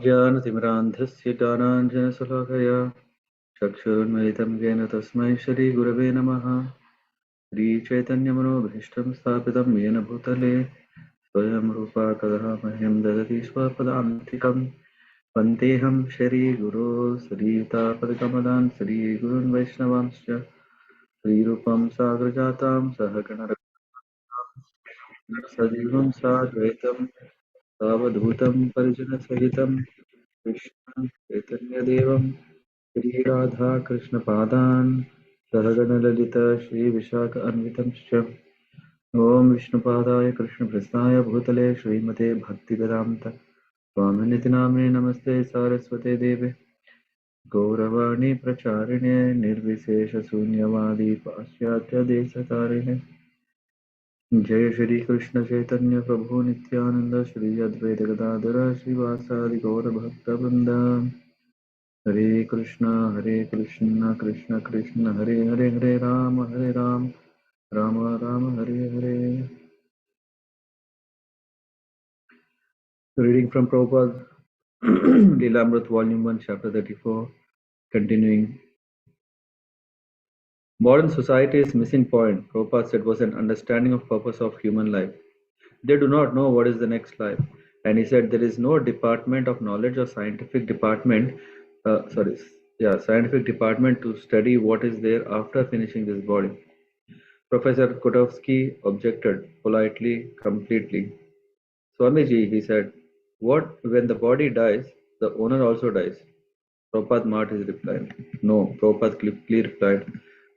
ज्ञानतिमिरान्धस्य ज्ञानाञ्जनशलाकया चक्षुरुन्मिलितं येन तस्मै श्रीगुरवे नमः। श्रीचैतन्यमनोभीष्टं स्थापितं येन भूतले स्वयं रूपा कदा मह्यं ददति स्वपदान्तिकं। वन्देऽहं श्रीगुरो श्रीयुतापदकमलान् श्रीगुरून् वैष्णवांश्च श्रीरूपं साग्रजातां सहगणरघुनाथान्वितं साद्वैतं सावधूतं परिजनसहितं कृष्ण चैतन्यदेवं श्रीराधाकृष्णपादान् सहगणललिता श्रीविशाखान्वितंश्च। ॐ विष्णुपादाय कृष्णप्रस्थाय भूतले श्रीमते भक्तिवेदान्त स्वामिनिति नाम्ने नमस्ते सारस्वते देवे गौरवाणी प्रचारिणे निर्विशेषशून्यवादी पाश्चात्यदेशतारिणे। जय श्री कृष्ण चैतन्य प्रभु नित्यानंद श्री अद्वैत गदाधर श्रीवासादि गौरभक्तवृंद। हरे कृष्ण कृष्ण कृष्ण हरे हरे, हरे Ram Ram Ram Hare Hare. Reading from Prabhupāda-līlāmṛta Volume 1, Chapter 34, continuing. Modern society's missing point, Prabhupada said, was an understanding of purpose of human life. They do not know what is the next life. And he said there is no department of knowledge or scientific department to study what is there after finishing this body. Professor Kotovsky objected politely, completely. Swamiji, he said, what when the body dies, the owner also dies? Prabhupada marked his reply. No, Prabhupada quickly replied,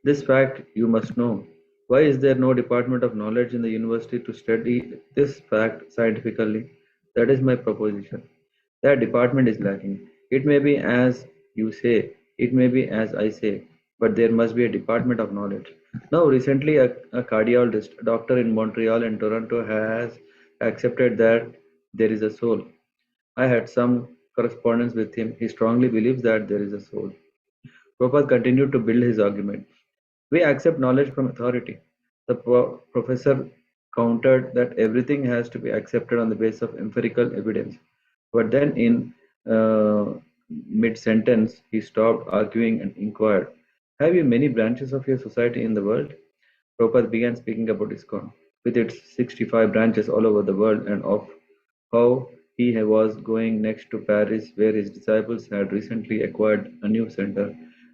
this fact you must know. Why is there no department of knowledge in the university to study this fact scientifically? That is my proposition. That department is lacking. It may be as you say, it may be as I say, but there must be a department of knowledge. Now, recently, a cardiologist, a doctor in Montreal and Toronto has accepted that there is a soul. I had some correspondence with him. He strongly believes that there is a soul. Prabhupada continued to build his argument. We accept knowledge from authority. The professor countered that everything has to be accepted on the basis of empirical evidence. But then in mid-sentence, he stopped arguing and inquired, have you many branches of your society in the world? Prabhupada began speaking about ISKCON, with its 65 branches all over the world, and of how he was going next to Paris, where his disciples had recently acquired a new center,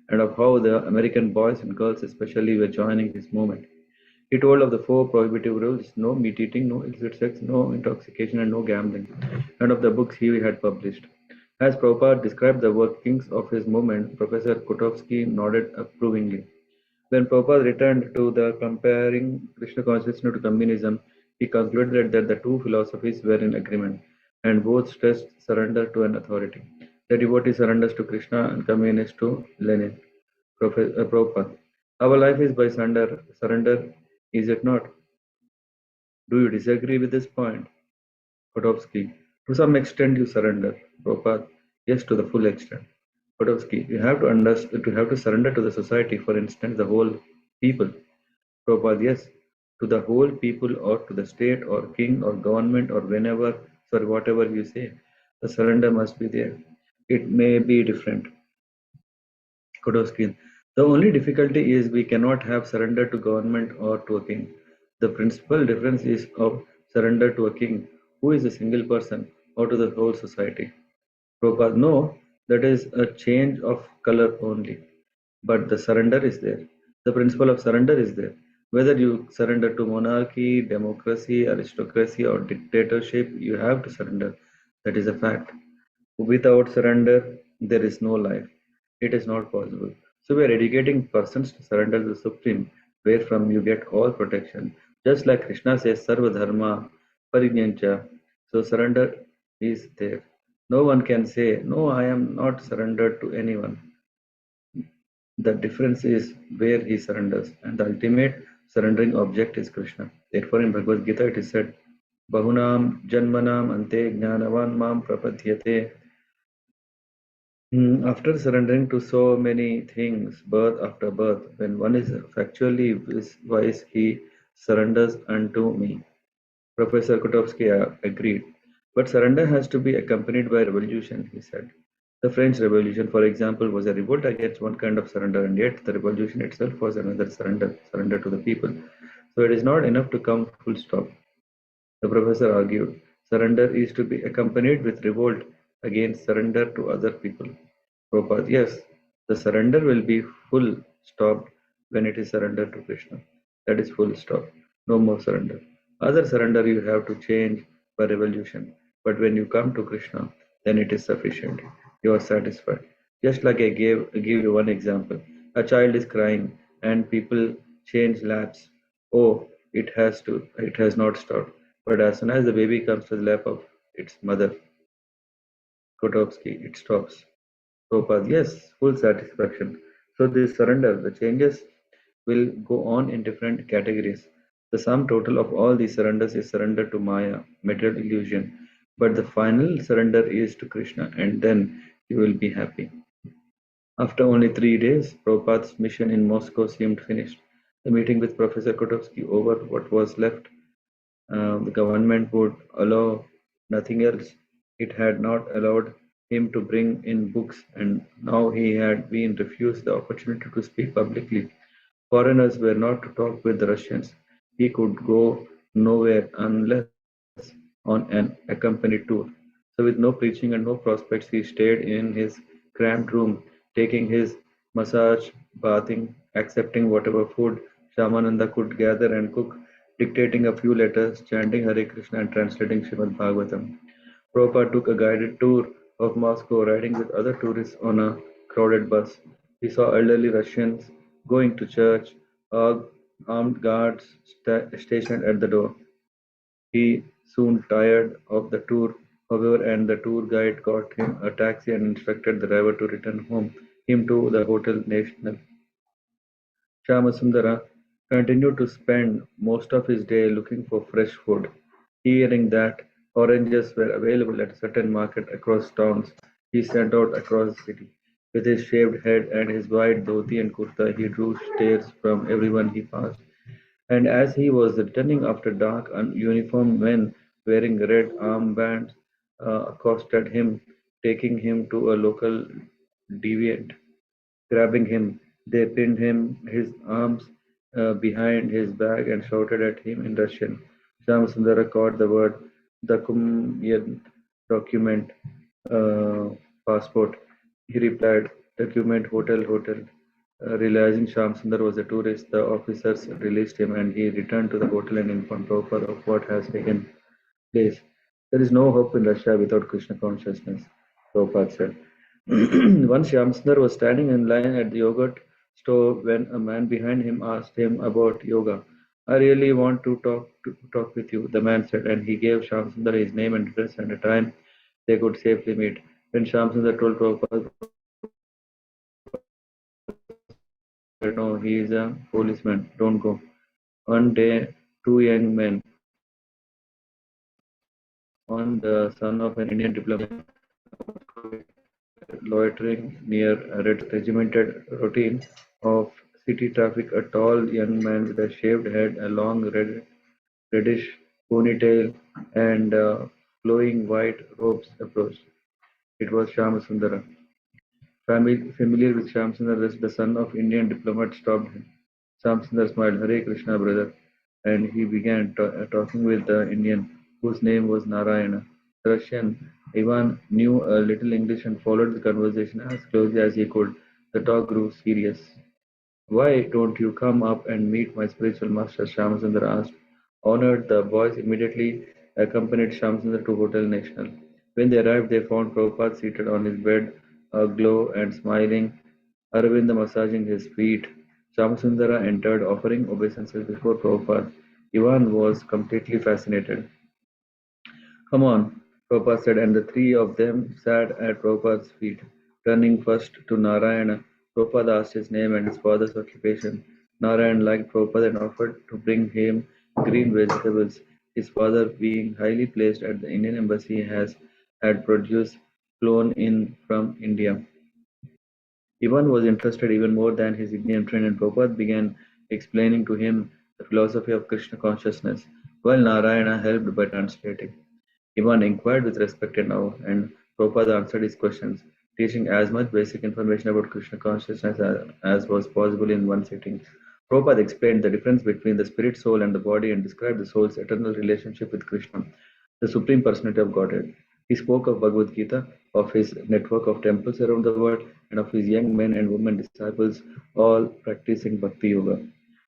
and of how the American boys and girls especially were joining his movement. He told of the 4 prohibitive rules: no meat eating, no illicit sex, no intoxication, and no gambling, and of the books he had published. As Prabhupada described the workings of his movement, Professor Kotovsky nodded approvingly. When Prabhupada returned to the comparing Krishna consciousness to communism, he concluded that the two philosophies were in agreement, and both stressed surrender to an authority. The devotee surrenders to Krishna and communist to Lenin. Prabhupada. Our life is by surrender, is it not? Do you disagree with this point? Kotovsky. To some extent you surrender. Prabhupada. Yes, to the full extent. Kotovsky. You have to surrender to the society, for instance, the whole people. Prabhupada, yes, to the whole people or to the state or king or government or whatever you say, the surrender must be there. It may be different. Kodoskin. The only difficulty is we cannot have surrender to government or to a king. The principal difference is of surrender to a king, who is a single person, or to the whole society. Prabhupada, no, that is a change of color only. But the surrender is there. The principle of surrender is there. Whether you surrender to monarchy, democracy, aristocracy, or dictatorship, you have to surrender. That is a fact. Without surrender, there is no life. It is not possible. So we are educating persons to surrender to the Supreme, wherefrom you get all protection. Just like Krishna says, Sarva Dharma Parijnancha. So surrender is there. No one can say, no, I am not surrendered to anyone. The difference is where he surrenders, and the ultimate surrendering object is Krishna. Therefore, in Bhagavad Gita it is said, Bahunam Janmanam Ante Jnanavan Mam Prapadyate. After surrendering to so many things, birth after birth, when one is factually wise, he surrenders unto me. Professor Kotovsky agreed. But surrender has to be accompanied by revolution, he said. The French Revolution, for example, was a revolt against one kind of surrender, and yet the revolution itself was another surrender to the people. So it is not enough to come full stop. The professor argued. Surrender is to be accompanied with revolt against surrender to other people. Prabhupada, yes, the surrender will be full stop when it is surrender to Krishna. That is full stop. No more surrender. Other surrender you have to change by revolution. But when you come to Krishna, then it is sufficient. You are satisfied. Just like I give you one example. A child is crying and people change laps. Oh, it has not stopped. But as soon as the baby comes to the lap of its mother, Kotovsky, it stops. Prabhupada, yes, full satisfaction. So this surrender, the changes will go on in different categories. The sum total of all these surrenders is surrender to Maya, material illusion. But the final surrender is to Krishna, and then you will be happy. After only 3 days, Prabhupada's mission in Moscow seemed finished. The meeting with Professor Kotovsky over what was left. The government would allow nothing else. It had not allowed him to bring in books, and now he had been refused the opportunity to speak publicly. Foreigners were not to talk with the Russians. He could go nowhere unless on an accompanied tour. So, with no preaching and no prospects, he stayed in his cramped room, taking his massage, bathing, accepting whatever food Shamananda could gather and cook, dictating a few letters, chanting Hare Krishna, and translating Srimad Bhagavatam. Prabhupada took a guided tour of Moscow, riding with other tourists on a crowded bus. He saw elderly Russians going to church, armed guards stationed at the door. He soon tired of the tour, however, and the tour guide got him a taxi and instructed the driver to return him to the Hotel National. Shyamasundara continued to spend most of his day looking for fresh food. Hearing that oranges were available at a certain market across towns, he set out across the city. With his shaved head and his white dhoti and kurta, he drew stares from everyone he passed. And as he was returning after dark, uniformed men wearing red armbands accosted him, taking him to a local deviant. Grabbing him, they pinned his arms behind his back and shouted at him in Russian. Shyamsundara caught the word document, document, uh, passport. He replied, document, hotel, hotel. Realizing Shyamsundar was a tourist, the officers released him and he returned to the hotel and informed Prabhupada of what has taken place. There is no hope in Russia without Krishna consciousness, Prabhupada said. Once Shyamsundar was standing in line at the yogurt store when a man behind him asked him about yoga. I really want to talk with you, the man said, and he gave Shyamsundar his name and address and a time they could safely meet. When Shyamsundar told Prabhupada, said, no, he is a policeman, don't go. One day, two young men, one the son of an Indian diplomat, loitering near a regimented routine of city traffic, a tall young man with a shaved head, a long reddish ponytail, and flowing white robes approached. It was Shyamasundara. Familiar with Shyamsundar, the son of Indian diplomat, stopped him. Shyamsundar smiled, Hare Krishna, brother, and he began talking with the Indian, whose name was Narayana. The Russian, Ivan, knew a little English and followed the conversation as closely as he could. The talk grew serious. Why don't you come up and meet my spiritual master? Shyamsundar asked. Honored, the boys immediately accompanied Shyamsundar to Hotel National. When they arrived, they found Prabhupada seated on his bed, aglow and smiling, Aravinda massaging his feet. Shyamsundara entered, offering obeisances before Prabhupada. Ivan was completely fascinated. Come on, Prabhupada said, and the three of them sat at Prabhupada's feet. Turning first to Narayana, Prabhupada asked his name and his father's occupation. Narayana liked Prabhupada and offered to bring him green vegetables. His father, being highly placed at the Indian embassy, had produce flown in from India. Ivan was interested even more than his Indian friend, and Prabhupada began explaining to him the philosophy of Krishna consciousness, while Narayana helped by translating. Ivan inquired with respect and awe, and Prabhupada answered his questions, teaching as much basic information about Krishna consciousness as was possible in one sitting. Prabhupada explained the difference between the spirit soul and the body and described the soul's eternal relationship with Krishna, the Supreme Personality of Godhead. He spoke of Bhagavad Gita, of his network of temples around the world, and of his young men and women disciples, all practicing Bhakti Yoga.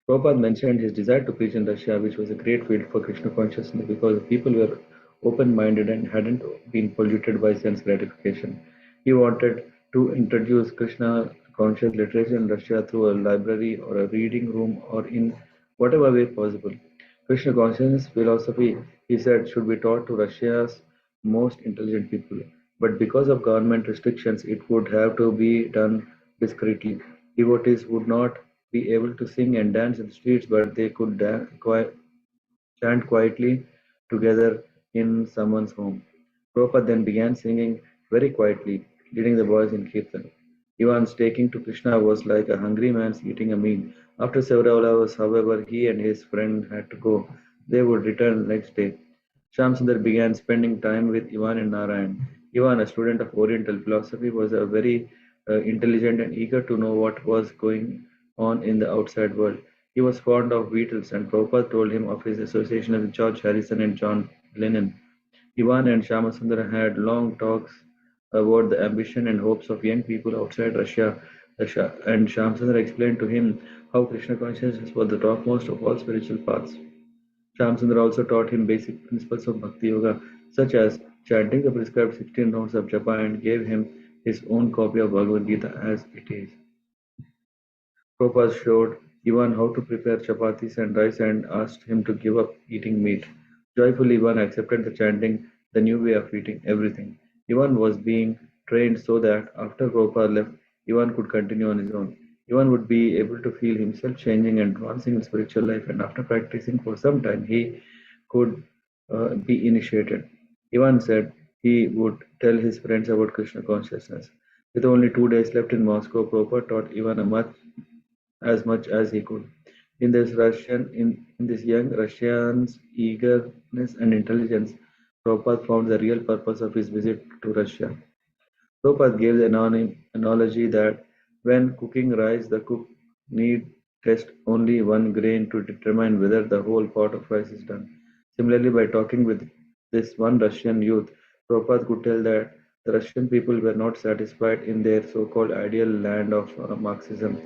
Prabhupada mentioned his desire to preach in Russia, which was a great field for Krishna consciousness because the people were open minded and hadn't been polluted by sense gratification. He wanted to introduce Krishna conscious literature in Russia through a library or a reading room or in whatever way possible. Krishna consciousness philosophy, he said, should be taught to Russia's most intelligent people. But because of government restrictions, it would have to be done discreetly. Devotees would not be able to sing and dance in the streets, but they could chant quietly together in someone's home. Prabhupada then began singing very quietly, leading the boys in kirtan. Ivan's taking to Krishna was like a hungry man's eating a meal. After several hours, however, he and his friend had to go. They would return next day. Shamsundar began spending time with Ivan and Narayan. Ivan, a student of Oriental philosophy, was a very intelligent and eager to know what was going on in the outside world. He was fond of Beatles, and Prabhupada told him of his association with George Harrison and John Lennon. Ivan and Shamasundara had long talks about the ambition and hopes of young people outside Russia, and Shamsundara explained to him how Krishna consciousness was the topmost of all spiritual paths. Shamsundara also taught him basic principles of Bhakti Yoga, such as chanting the prescribed 16 rounds of japa, and gave him his own copy of Bhagavad Gita as it is. Prabhupada showed Ivan how to prepare chapatis and rice and asked him to give up eating meat. Joyfully, Ivan accepted the chanting, the new way of eating everything. Ivan was being trained so that after Prabhupada left, Ivan could continue on his own. Ivan would be able to feel himself changing and advancing in spiritual life, and after practicing for some time, he could be initiated. Ivan said he would tell his friends about Krishna consciousness. With only 2 days left in Moscow, Prabhupada taught Ivan as much as he could. In this young Russian's eagerness and intelligence, Prabhupada found the real purpose of his visit to Russia. Prabhupada gave the analogy that when cooking rice, the cook need test only one grain to determine whether the whole pot of rice is done. Similarly, by talking with this one Russian youth, Prabhupada could tell that the Russian people were not satisfied in their so-called ideal land of Marxism,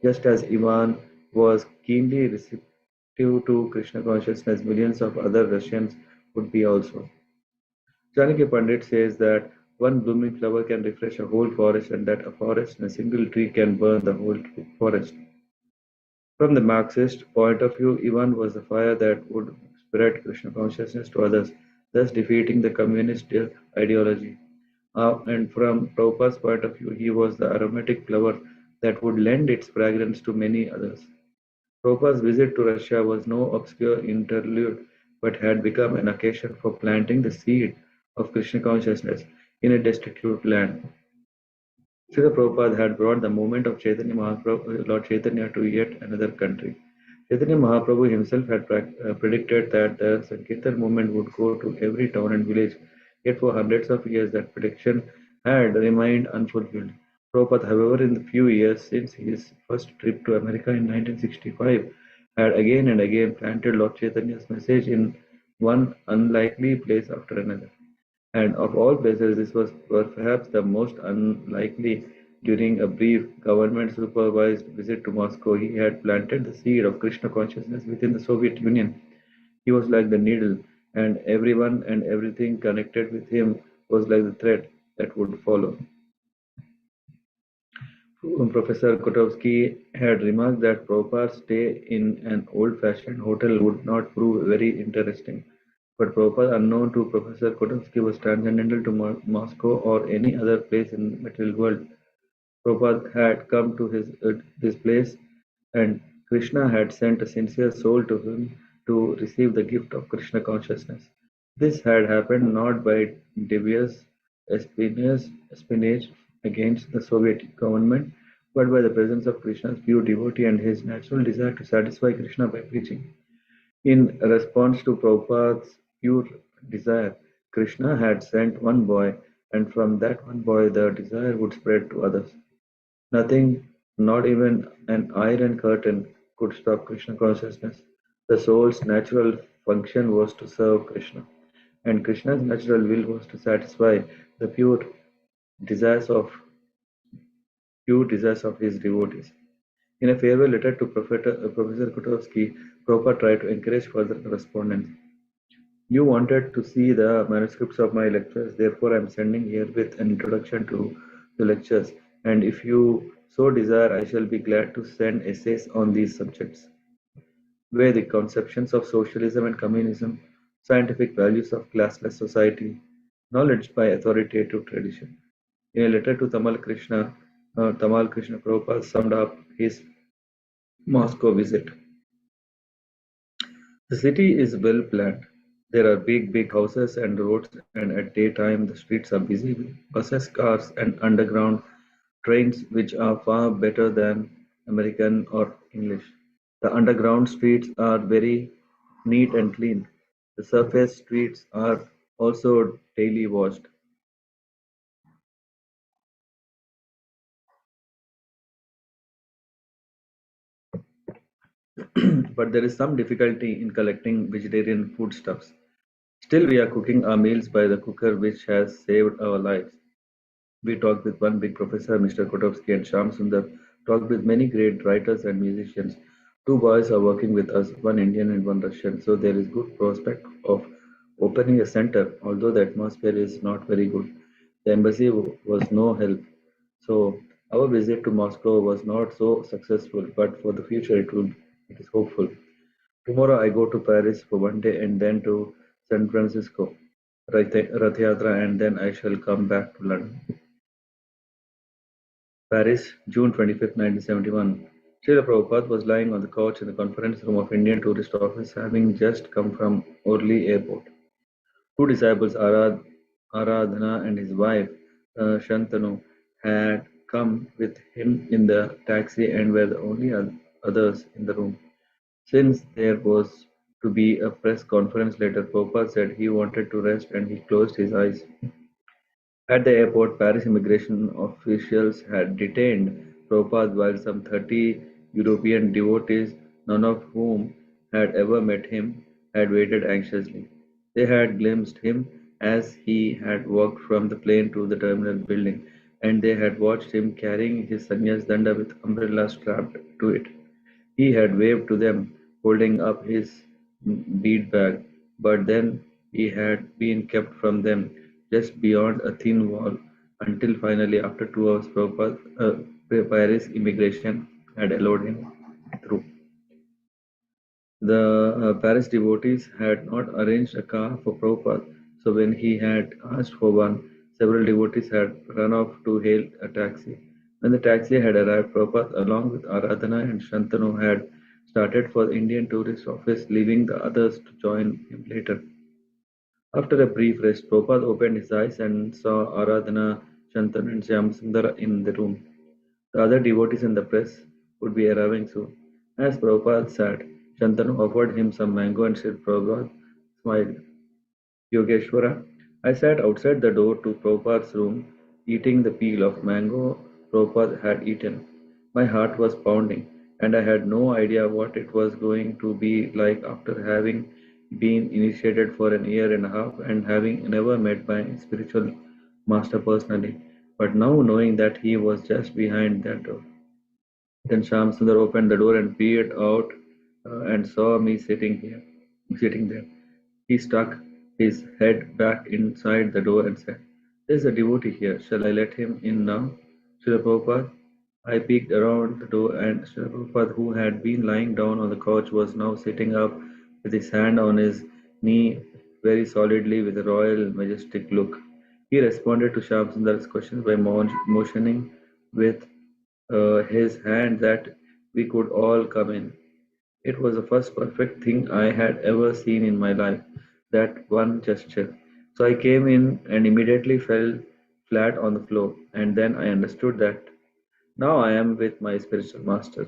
just as Ivan was keenly receptive to Krishna consciousness, millions of other Russians would be also. Janaki Pandit says that one blooming flower can refresh a whole forest, and that a forest and a single tree can burn the whole forest. From the Marxist point of view, Ivan was the fire that would spread Krishna consciousness to others, thus defeating the communist ideology. And from Prabhupada's point of view, he was the aromatic flower that would lend its fragrance to many others. Prabhupada's visit to Russia was no obscure interlude, but had become an occasion for planting the seed of Krishna consciousness in a destitute land. Srila Prabhupada had brought the movement of Chaitanya Mahaprabhu, Lord Chaitanya, to yet another country. Chaitanya Mahaprabhu himself had predicted that the Sankirtan movement would go to every town and village, yet for hundreds of years that prediction had remained unfulfilled. Prabhupada, however, in the few years since his first trip to America in 1965, had again and again planted Lord Chaitanya's message in one unlikely place after another. And of all places, this was perhaps the most unlikely. During a brief government supervised visit to Moscow, he had planted the seed of Krishna consciousness within the Soviet Union. He was like the needle, and everyone and everything connected with him was like the thread that would follow. Professor Kotovsky had remarked that Prabhupada's stay in an old-fashioned hotel would not prove very interesting. But Prabhupada, unknown to Professor Kotovsky, was transcendental to Moscow or any other place in the material world. Prabhupada had come to this place, and Krishna had sent a sincere soul to him to receive the gift of Krishna consciousness. This had happened not by devious espionage against the Soviet government, but by the presence of Krishna's pure devotee and his natural desire to satisfy Krishna by preaching. In response to Prabhupada's pure desire, Krishna had sent one boy, and from that one boy the desire would spread to others. Nothing, not even an iron curtain, could stop Krishna consciousness. The soul's natural function was to serve Krishna, and Krishna's natural will was to satisfy the desires of pure desires of his devotees. In a farewell letter to Professor Kotovsky, Prabhupada tried to encourage further correspondence. You wanted to see the manuscripts of my lectures, therefore I am sending herewith an introduction to the lectures, and if you so desire, I shall be glad to send essays on these subjects. Vedic conceptions of socialism and communism, scientific values of classless society, knowledge by authoritative tradition. In a letter to Tamal Krishna Prabhupada summed up his Moscow visit. The city is well planned. There are big houses and roads, and at daytime the streets are busy with buses, cars, and underground trains, which are far better than American or English. The underground streets are very neat and clean. The surface streets are also daily washed. But there is some difficulty in collecting vegetarian foodstuffs. Still, we are cooking our meals by the cooker, which has saved our lives. We talked with one big professor, Mr. Kotovsky, and Sham Sundar talked with many great writers and musicians. Two boys are working with us, one Indian and one Russian, so there is good prospect of opening a center, although the atmosphere is not very good. The embassy was no help, so our visit to Moscow was not so successful, but for the future it is hopeful. Tomorrow I go to Paris for one day and then to San Francisco, Rath Yatra, and then I shall come back to London. Paris, June 25, 1971. Srila Prabhupada was lying on the couch in the conference room of Indian Tourist Office, having just come from Orly Airport. Two disciples, Aradhana and his wife, Shantanu, had come with him in the taxi and were the only others in the room. Since there was to be a press conference later, Prabhupada said he wanted to rest and he closed his eyes. At the airport, Paris immigration officials had detained Prabhupada while some 30 European devotees, none of whom had ever met him, had waited anxiously. They had glimpsed him as he had walked from the plane to the terminal building, and they had watched him carrying his sannyas danda with umbrella strapped to it. He had waved to them, holding up his bead bag, but then he had been kept from them just beyond a thin wall until finally, after 2 hours, Paris immigration had allowed him through. The Paris devotees had not arranged a car for Prabhupada, so when he had asked for one, several devotees had run off to hail a taxi. When the taxi had arrived, Prabhupada, along with Aradhana and Shantanu, had started for the Indian Tourist Office, leaving the others to join him later. After a brief rest, Prabhupada opened his eyes and saw Aradhana, Shantanu, and Shyamsundara in the room. The other devotees and the press would be arriving soon. As Prabhupada sat, Shantanu offered him some mango and said, Prabhupada smiled. Yogeshwara, I sat outside the door to Prabhupada's room, eating the peel of mango Prabhupada had eaten. My heart was pounding, and I had no idea what it was going to be like after having been initiated for an year and a half and having never met my spiritual master personally. But now knowing that he was just behind that door. Then Shyamsundar opened the door and peered out and saw me sitting there. He stuck his head back inside the door and said, There's a devotee here. Shall I let him in now? Srila Prabhupada? I peeked around the door, and Srila Prabhupada, who had been lying down on the couch, was now sitting up with his hand on his knee very solidly with a royal, majestic look. He responded to Shyamsundar's questions by motioning with his hand that we could all come in. It was the first perfect thing I had ever seen in my life, that one gesture. So I came in and immediately fell flat on the floor, and then I understood that now I am with my spiritual master.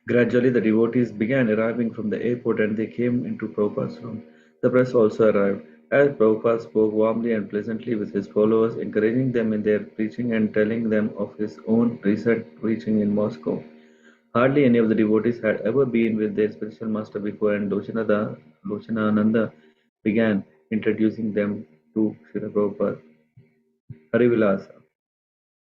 Gradually, the devotees began arriving from the airport and they came into Prabhupada's room. The press also arrived. As Prabhupada spoke warmly and pleasantly with his followers, encouraging them in their preaching and telling them of his own recent preaching in Moscow. Hardly any of the devotees had ever been with their spiritual master before, and Lochanananda began introducing them to Srila Prabhupada. Harivilasa.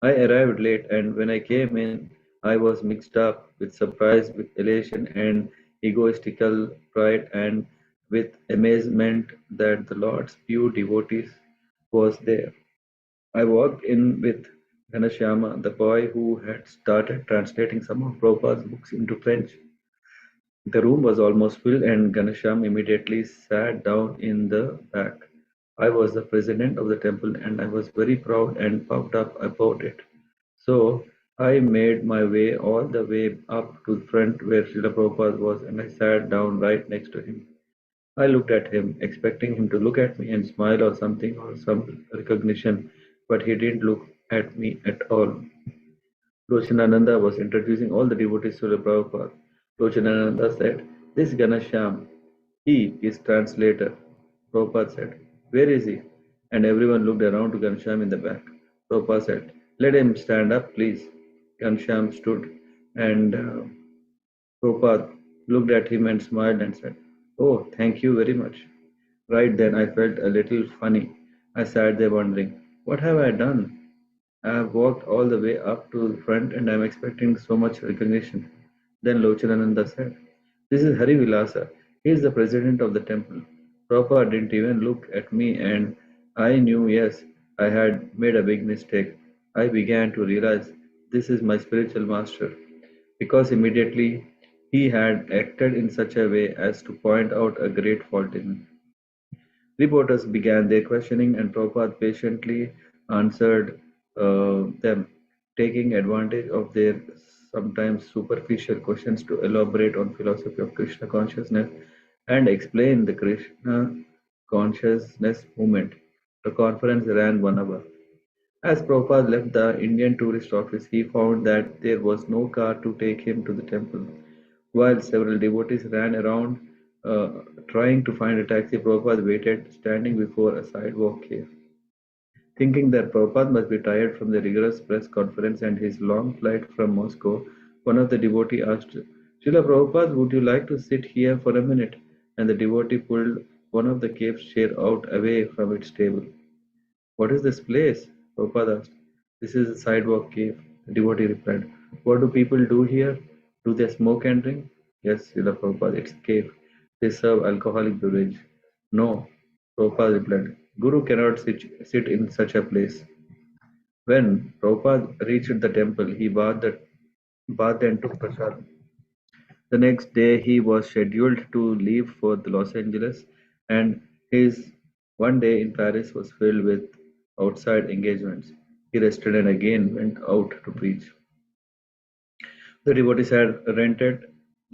I arrived late, and when I came in, I was mixed up with surprise, with elation and egoistical pride, and with amazement that the Lord's pure devotees was there. I walked in with Ghanashyama, the boy who had started translating some of Prabhupada's books into French. The room was almost full, and Ghanshyam immediately sat down in the back. I was the president of the temple, and I was very proud and puffed up about it. So I made my way all the way up to the front where Srila Prabhupada was, and I sat down right next to him. I looked at him, expecting him to look at me and smile or something or some recognition, but he didn't look at me at all. Lochanananda was introducing all the devotees to the Prabhupada. Lochanananda said, "This Ganashyam, he is translator." Prabhupada said, "Where is he?" And everyone looked around to Ganashyam in the back. Prabhupada said, "Let him stand up, please." Ganashyam stood, and Prabhupada looked at him and smiled and said, "Oh, thank you very much." Right then I felt a little funny. I sat there wondering, what have I done? I have walked all the way up to the front and I am expecting so much recognition. Then Lochanananda said, "This is Hari Vilasa. He is the president of the temple." Prabhupada didn't even look at me, and I knew, yes, I had made a big mistake. I began to realize this is my spiritual master, because immediately he had acted in such a way as to point out a great fault in me. Reporters began their questioning, and Prabhupada patiently answered them, taking advantage of their sometimes superficial questions to elaborate on philosophy of Krishna consciousness and explain the Krishna consciousness movement. The conference ran 1 hour. As Prabhupada left the Indian tourist office, he found that there was no car to take him to the temple. While several devotees ran around trying to find a taxi, Prabhupada waited, standing before a sidewalk cave. Thinking that Prabhupada must be tired from the rigorous press conference and his long flight from Moscow, one of the devotees asked, "Srila Prabhupada, would you like to sit here for a minute?" And the devotee pulled one of the cave's chair out away from its table. "What is this place?" Prabhupada asked. "This is a sidewalk cave," the devotee replied. "What do people do here? Do they smoke and drink?" "Yes, Srila Prabhupada, it's a cave. They serve alcoholic beverage." "No," Prabhupada replied. "Guru cannot sit in such a place." When Prabhupada reached the temple, he bathed and took prasad. The next day he was scheduled to leave for Los Angeles, and his one day in Paris was filled with outside engagements. He rested and again went out to preach. The devotees had rented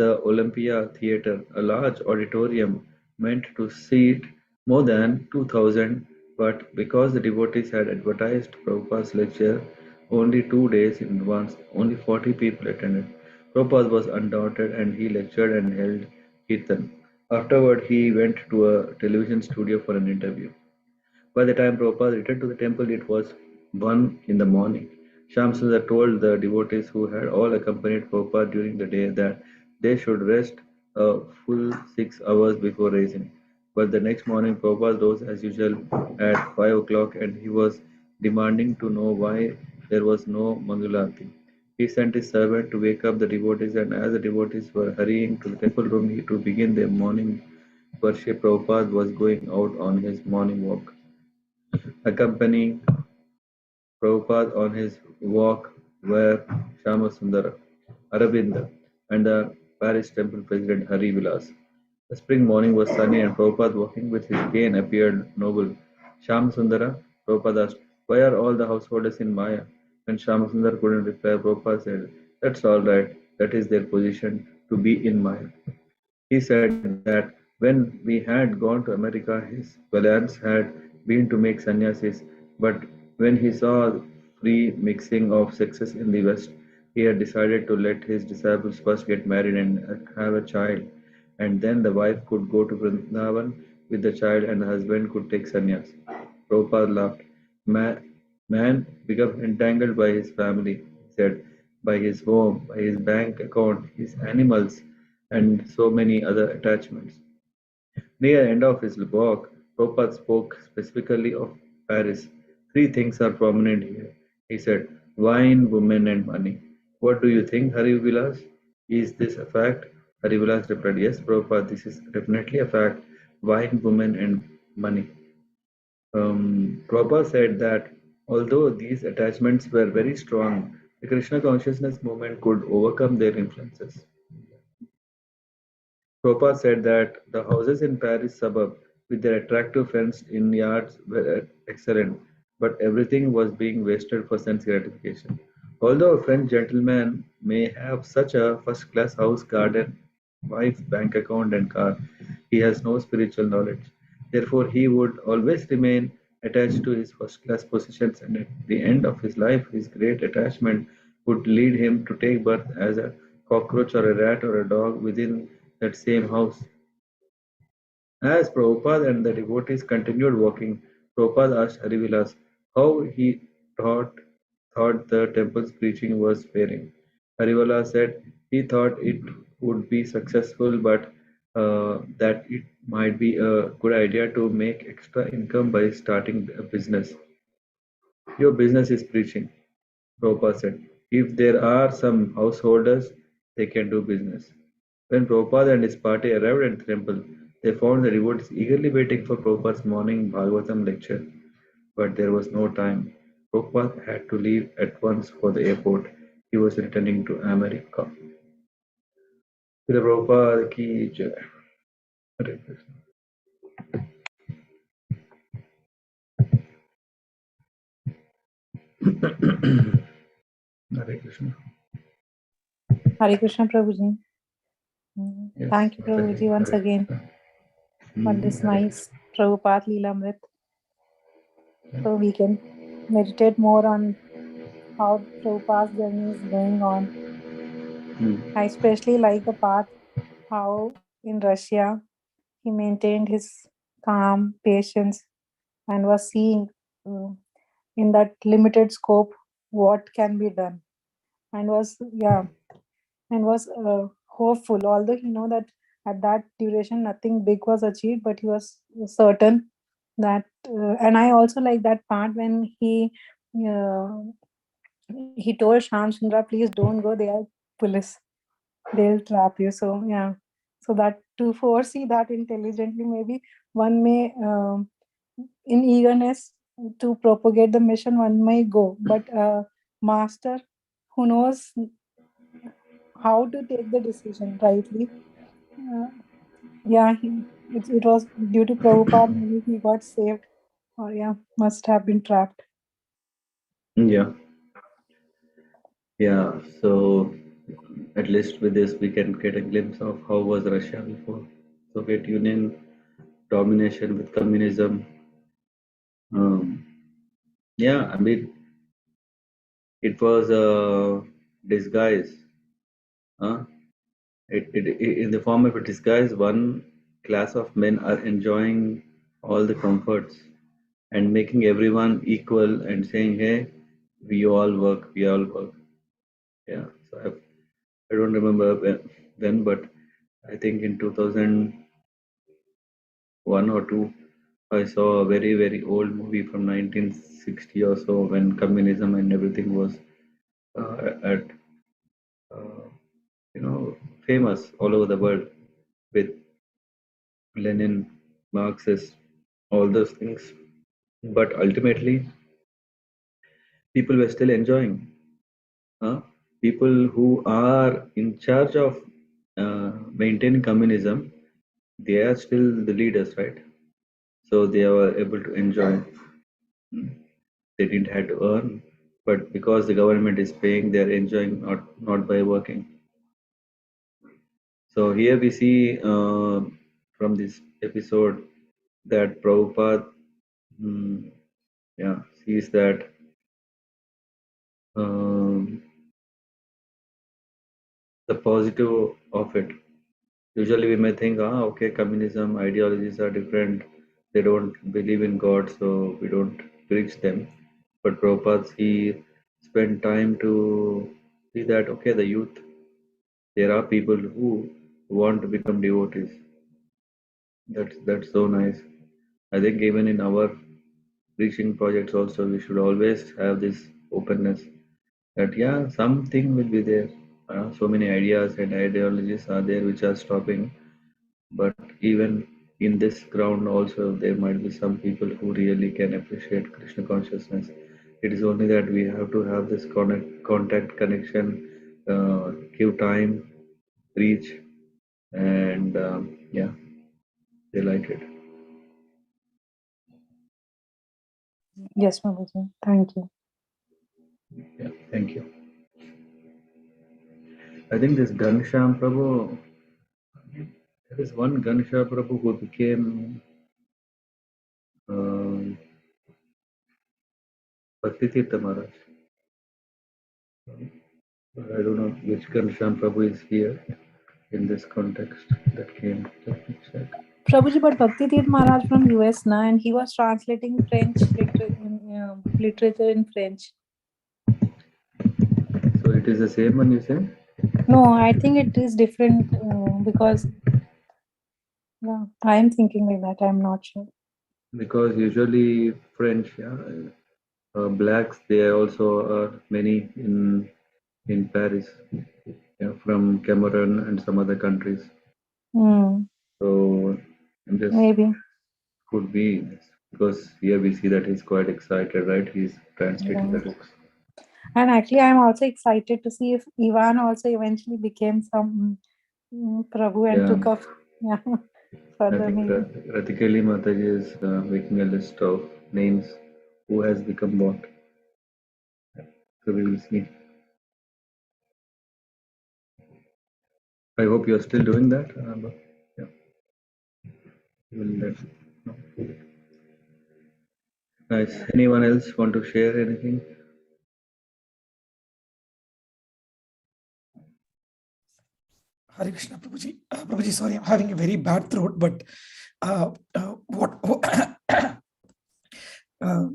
the Olympia Theatre, a large auditorium meant to seat more than 2,000, but because the devotees had advertised Prabhupada's lecture only 2 days in advance, only 40 people attended. Prabhupada was undaunted and he lectured and held kirtan. Afterward, he went to a television studio for an interview. By the time Prabhupada returned to the temple, it was 1 in the morning. Shamsundar told the devotees who had all accompanied Prabhupada during the day that they should rest a full 6 hours before rising. But the next morning, Prabhupada rose as usual at 5 o'clock, and he was demanding to know why there was no Mangalarti. He sent his servant to wake up the devotees, and as the devotees were hurrying to the temple room to begin their morning worship, Prabhupada was going out on his morning walk. Accompanying Prabhupada on his walk were Shyamasundara, Arabinda, and the Paris temple president Hari Vilas. The spring morning was sunny, and Prabhupada walking with his cane appeared noble. Shyamasundara, Prabhupada asked, "Why are all the householders in Maya?" When Shyamasundara couldn't reply, Prabhupada said, "That's all right, that is their position, to be in Maya." He said that when we had gone to America, his plans had been to make sannyasis, but when he saw free mixing of sexes in the West, he had decided to let his disciples first get married and have a child, and then the wife could go to Vrindavan with the child and the husband could take sannyas. Prabhupada laughed. Man became entangled by his family, he said, by his home, by his bank account, his animals, and so many other attachments. Near the end of his walk, Prabhupada spoke specifically of Paris. Three things are prominent here. He said, wine, women, and money. What do you think, Hari Vilas? Is this a fact? Hari Vilas replied, yes, Prabhupada, this is definitely a fact. Wine, women, and money. Prabhupada said that although these attachments were very strong, the Krishna consciousness movement could overcome their influences. Prabhupada said that the houses in Paris suburb, with their attractive fenced-in yards, were excellent, but everything was being wasted for sense gratification. Although a French gentleman may have such a first-class house, garden, wife, bank account, and car, he has no spiritual knowledge. Therefore, he would always remain attached to his first-class positions, and at the end of his life, his great attachment would lead him to take birth as a cockroach or a rat or a dog within that same house. As Prabhupada and the devotees continued walking, Prabhupada asked Harivilas how he thought the temple's preaching was faring. Harivilas said he thought it would be successful, but that it might be a good idea to make extra income by starting a business. Your business is preaching, Prabhupada said. If there are some householders, they can do business. When Prabhupada and his party arrived at the temple, they found the devotees eagerly waiting for Prabhupada's morning Bhagavatam lecture. But there was no time. Prabhupada had to leave at once for the airport. He was returning to America. Srila Prabhupada ki jai. Hare Krishna. Hare Krishna. Hare Krishna Prabhuji. Yes, Thank you Mataji. Prabhuji once Hare again Krishna. for this Hare nice Krishna. Prabhupada-līlāmṛta. So we can meditate more on how Prabhupada's journey is going on. I especially like the part how in Russia he maintained his calm, patience, and was seeing in that limited scope what can be done, and was hopeful. Although he know that at that duration nothing big was achieved, but he was certain that. And I also like that part when uh, he told Sham Sundar, please don't go. They are police. They'll trap you. So yeah. So that to foresee that intelligently, maybe one may, in eagerness to propagate the mission, one may go. But master who knows how to take the decision rightly. It was due to Prabhupada, maybe he got saved, or must have been trapped. Yeah, yeah. So at least with this, we can get a glimpse of how was Russia before Soviet Union domination with communism. Um, yeah, I mean, it was a disguise. Huh? In the form of a disguise, one class of men are enjoying all the comforts and making everyone equal and saying, "Hey, we all work." Yeah. So I don't remember when, but I think in 2001 or two, I saw a very old movie from 1960 or so when communism and everything was at uh, famous all over the world with Lenin, Marxist, all those things. But ultimately, people were still enjoying. People who are in charge of maintaining communism, they are still the leaders, right? So they were able to enjoy. They didn't have to earn, but because the government is paying, they're enjoying not by working. So here we see from this episode that Prabhupada sees that um, the positive of it. Usually we may think, okay, communism ideologies are different. They don't believe in God, so we don't preach them. But Prabhupada, he spent time to see that, okay, the youth, there are people who want to become devotees. That's so nice. I think even in our preaching projects also, we should always have this openness that, yeah, something will be there. So many ideas and ideologies are there which are stopping. But even in this ground also, there might be some people who really can appreciate Krishna consciousness. It is only that we have to have this contact, connection, give time, reach, and yeah, they like it. Yes, Prabhuji. Thank you. Yeah, thank you. I think this Ghanshyam Prabhu, there is one Ghanshyam Prabhu who became um Bhakti Tirtha Maharaj. I don't know which Ghanshyam Prabhu is here in this context that came. Let me check. Prabhuji, but Bhakti Tirth Maharaj from US na, and he was translating literature in French. So it is the same one you say? No, I think it is different because yeah, I am thinking like that. I'm not sure. Because usually French, yeah, blacks they also are many in Paris, yeah, from Cameroon and some other countries. So I'm just Maybe. could be because here we see that he's quite excited, right? He's translating the Right. books. And actually, I'm also excited to see if Ivan also eventually became some Prabhu and Yeah, took off. Yeah, I further think maybe. Ratikeli Mataji is making a list of names who has become what. So we will see. I hope you are still doing that. But yeah, we'll let know. Nice. Anyone else want to share anything? Hare Krishna, Prabhuji. Prabhuji, sorry, I'm having a very bad throat, but what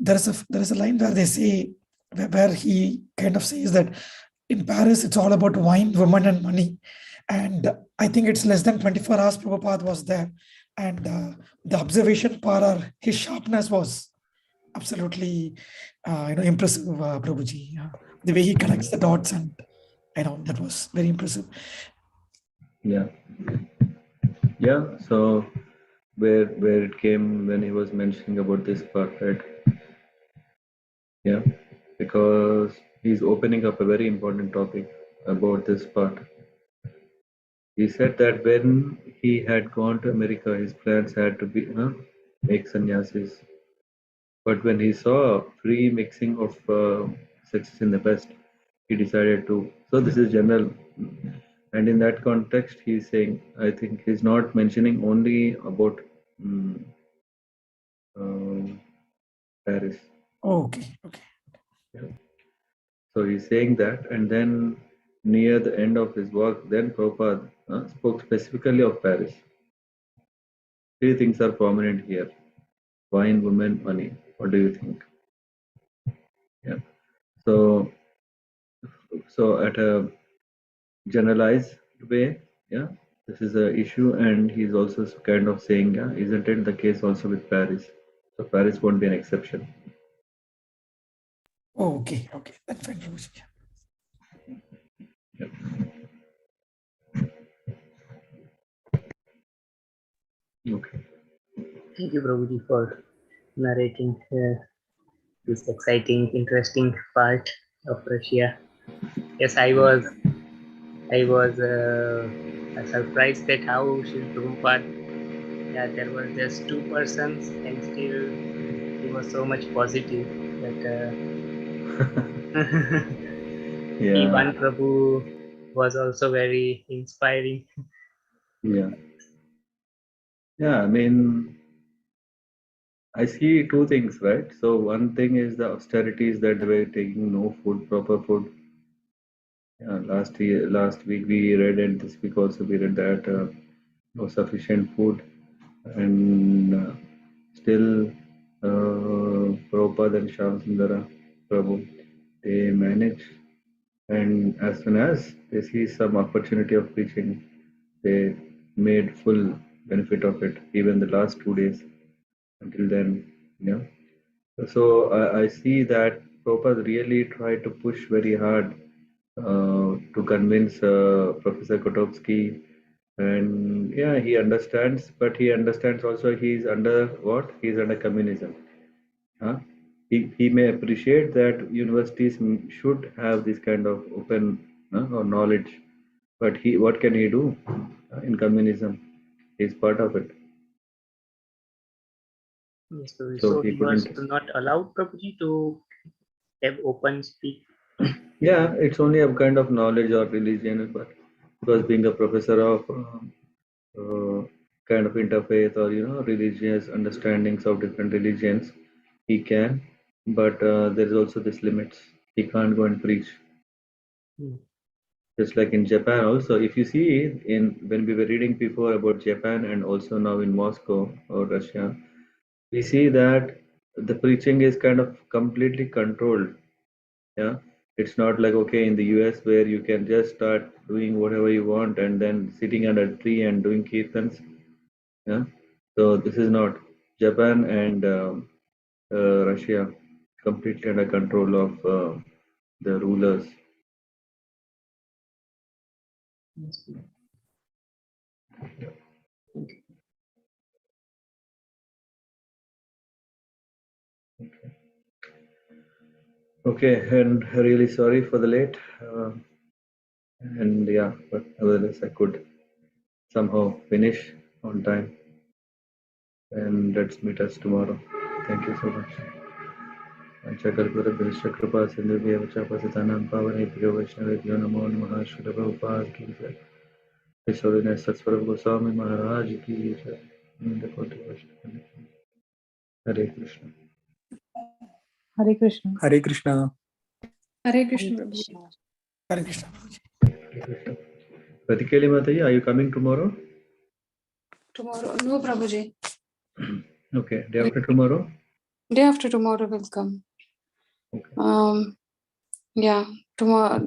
there is a line where they say where he kind of says that in Paris it's all about wine, women, and money, and I think it's less than 24 hours Prabhupada was there, and the observation power, his sharpness was absolutely impressive, Prabhuji. The way he connects the dots, and that was very impressive. Yeah. Yeah. So where it came when he was mentioning about this part, right? Yeah, because he's opening up a very important topic about this part. He said that when he had gone to America, his plans had to be make sannyasis. But when he saw free mixing of sexes in the West, he decided to. So this is general, and in that context, he's saying. I think he's not mentioning only about um, Paris. Okay. Yeah. So he's saying that, and then near the end of his work, then Prabhupada spoke specifically of Paris. Three things are prominent here: wine, women, money. What do you think? Yeah. So, so at a generalized way, yeah, this is a issue, and he's also kind of saying, yeah, isn't it the case also with Paris? So Paris won't be an exception. Okay. That's fine, Prabhuji. Yeah. Okay. Thank you, Prabhuji, for narrating this exciting, interesting part of Russia. Yes, I was surprised that how Srila Prabhupada, there were just two persons and still he was so much positive that Yeah. Ivan Prabhu was also very inspiring. Yeah. Yeah. I mean, I see two things, right? So one thing is the austerities that they were taking no food, proper food. Last week we read, and this week also we read that no sufficient food, and still Prabhupada and Shyam Prabhu, they manage, and as soon as they see some opportunity of preaching, they made full benefit of it, even the last 2 days. Until then, yeah. So I see that Prabhupada really tried to push very hard to convince Professor Kotovsky, and yeah, he understands, but he understands also he's under what? He's under communism. Huh? He may appreciate that universities should have this kind of open or knowledge, but what can he do in communism? He's part of it. Yes, Prabhuji. So So he he was couldn't. not allowed, Prabhuji, to have open speak. Yeah, it's only a kind of knowledge or religion, but because being a professor of kind of interfaith or religious understandings of different religions, he can, but there is also this limits. He can't go and preach. Just like in Japan also, if you see in when we were reading before about Japan and also now in Moscow or Russia, we see that the preaching is kind of completely controlled. Yeah, it's not like okay in the US where you can just start doing whatever you want and then sitting under a tree and doing kirtans. Yeah, so this is not Japan and Russia completely under control of the rulers. Yes, Okay, and really sorry for the late. And yeah, but nevertheless, I could somehow finish on time. And let's meet us tomorrow. Thank you so much. कृपा सिंधुभ्यः पतितानां पावनेभ्यो वैष्णवेभ्यो नमो नमः। श्रील प्रभुपाद की जय। विश्वविनय सत्स्वरूप गोस्वामी महाराज की जय। कोटि वैष्णव। हरे Krishna. Hare Krishna. Hare Krishna. Hare Krishna, Prabhuji. Hare Krishna. Hare Krishna. Pratikeli Mataji, are you coming tomorrow? Tomorrow, no, Prabhuji. Okay, day after tomorrow? Day after tomorrow will come. Okay. Yeah, tomorrow.